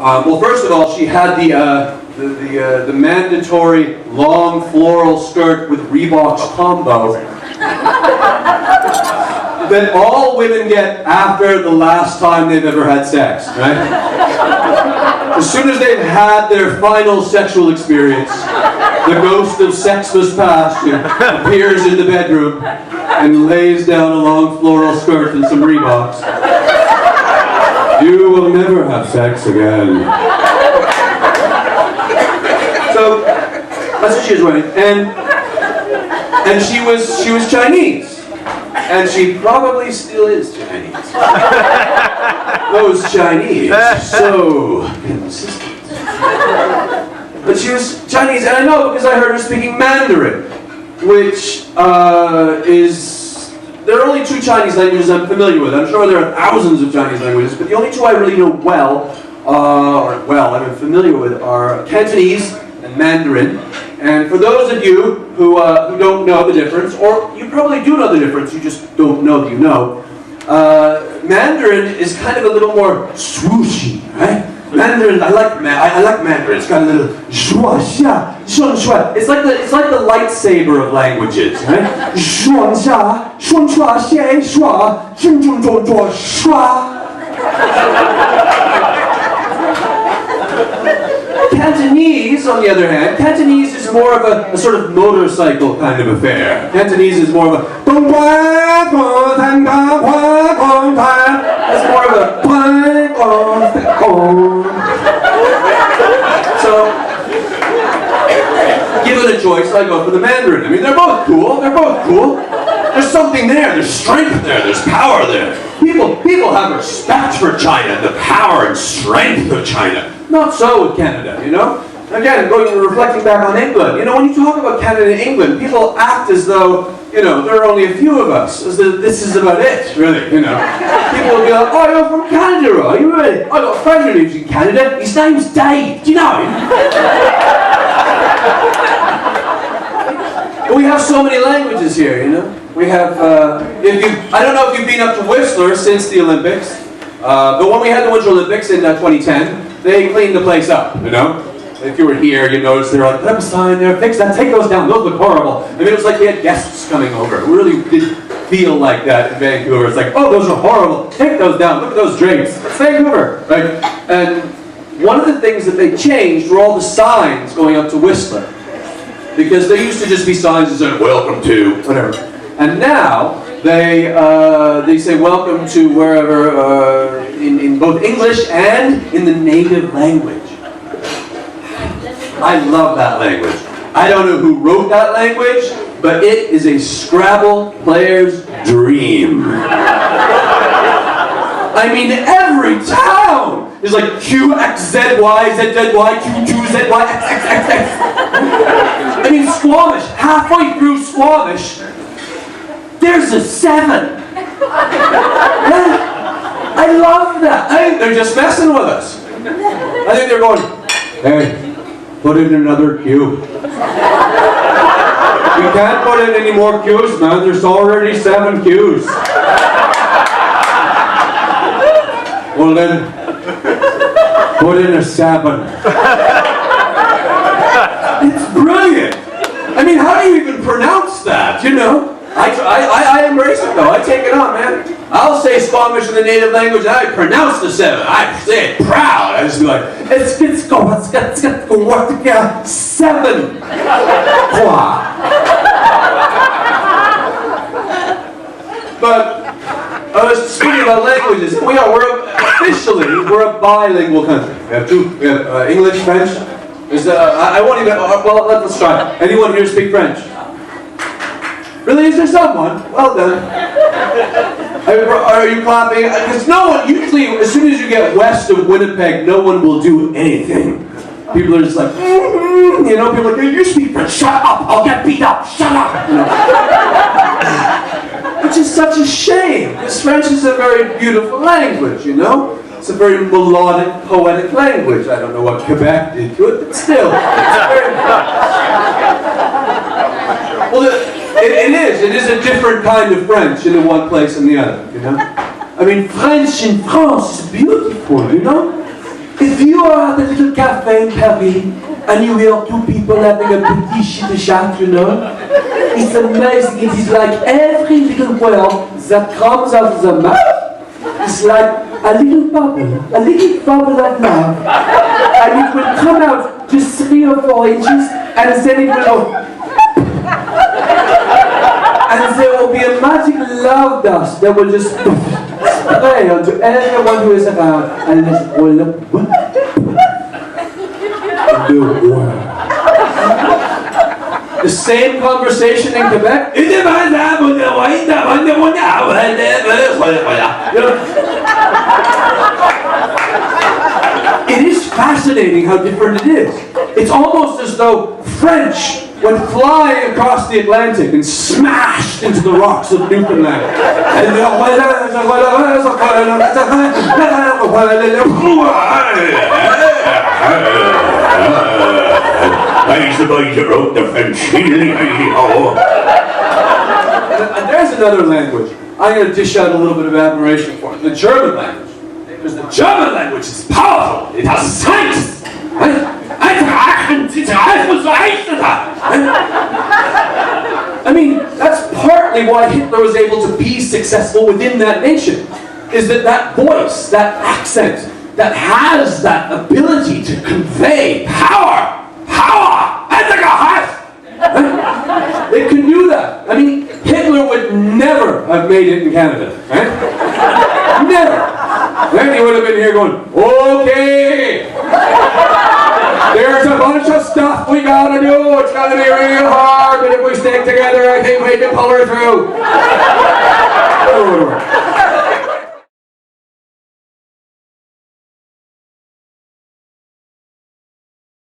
Well, first of all, she had the mandatory long floral skirt with Reebok's combo that all women get after the last time they've ever had sex, right? As soon as they've had their final sexual experience, the ghost of Sexmas past appears in the bedroom and lays down a long floral skirt and some Reeboks. You will never have sex again. So that's what she was wearing, and she was Chinese, and she probably still is Chinese. Those Chinese, so consistent. But she was Chinese, and I know because I heard her speaking Mandarin, which there are only 2 Chinese languages I'm familiar with. I'm sure there are thousands of Chinese languages, but the only 2 I really know I'm familiar with are Cantonese and Mandarin. And for those of you who don't know the difference, or you probably do know the difference, you just don't know that you know, Mandarin is kind of a little more swooshy, right? Mandarin, I like Mandarin. It's got a little shua xia shun shua. It's like the lightsaber of languages, right? Shuan xia shun shua xie shua shun zhong zhong zhuo shua. Cantonese, on the other hand, Cantonese is more of a sort of motorcycle kind of affair. Cantonese is more of a it's more of a so given a choice, I go for the Mandarin. I mean, they're both cool. There's something there. There's strength there. There's power there. People have respect for China, the power and strength of China. Not so with Canada, you know? Again, reflecting back on England, you know, when you talk about Canada and England, people act as though, you know, there are only a few of us, as though this is about it, really, you know? People will be like, oh, you're from Canada, are you really? I got a friend who lives in Canada, his name's Dave, do you know him? We have so many languages here, you know? We have, I don't know if you've been up to Whistler since the Olympics, but when we had the Winter Olympics in 2010, they cleaned the place up, you know? If you were here, you noticed they were like, put up a sign there, fix that, take those down, those look horrible. I mean, it was like we had guests coming over. It really did feel like that in Vancouver. It's like, oh, those are horrible, take those down, look at those drapes. It's Vancouver, right? And one of the things that they changed were all the signs going up to Whistler. Because there used to just be signs that said, welcome to, whatever. And now, they say welcome to wherever, in both English and in the native language. I love that language. I don't know who wrote that language, but it is a Scrabble player's dream. I mean, every town is like QXZY, ZZY, Q2ZY, XXXX. I mean, Squamish, halfway through Squamish, there's a 7. I love that. I think they're just messing with us. I think they're going, hey, put in another Q. You can't put in any more Qs, man. There's already 7 Qs. Well then, put in a 7. It's brilliant. I mean, how do you even pronounce that, you know? I embrace it though. I take it on, man. I'll say Squamish in the native language, and I pronounce the 7. I say it proud. I just be like, let's go work together. 7. But I was speaking about languages. We're a bilingual country. We have English, French. I won't even. Well, let's try. Anyone here speak French? Really? Is there someone? Well done. Are you clapping? Because no one, usually, as soon as you get west of Winnipeg, no one will do anything. People are just like, you know, people are like, you speak French, shut up, I'll get beat up, shut up. You know? Which is such a shame, because French is a very beautiful language, you know? It's a very melodic, poetic language. I don't know what Quebec did to it, but still. Well, it is a different kind of French in the one place and the other, you know? I mean, French in France is beautiful, you know? If you are at a little cafe in Paris and you hear two people having a petit chit-chat, you know, it's amazing. It is like every little word that comes out of the mouth is like a little bubble of love. And it will come out just 3 or 4 inches and then it will go. And there will be a magic love dust that will just spray onto everyone who is around and just roll up. The same conversation in Quebec. It is fascinating how different it is. It's almost as though French went flying across the Atlantic and smashed into the rocks of Newfoundland. I suppose you wrote the French. And there's another language. I'm going to dish out a little bit of admiration for it. The German language. Because the German language is powerful. It has science. I mean, that's partly why Hitler was able to be successful within that nation. Is that voice, that accent, that has that ability to convey power. They can do that. I mean, Hitler would never have made it in Canada. Right? Never. Then he would have been here going, okay, there's a bunch of stuff we gotta do. It's gonna be real hard, but if we stick together, I think we can pull her through.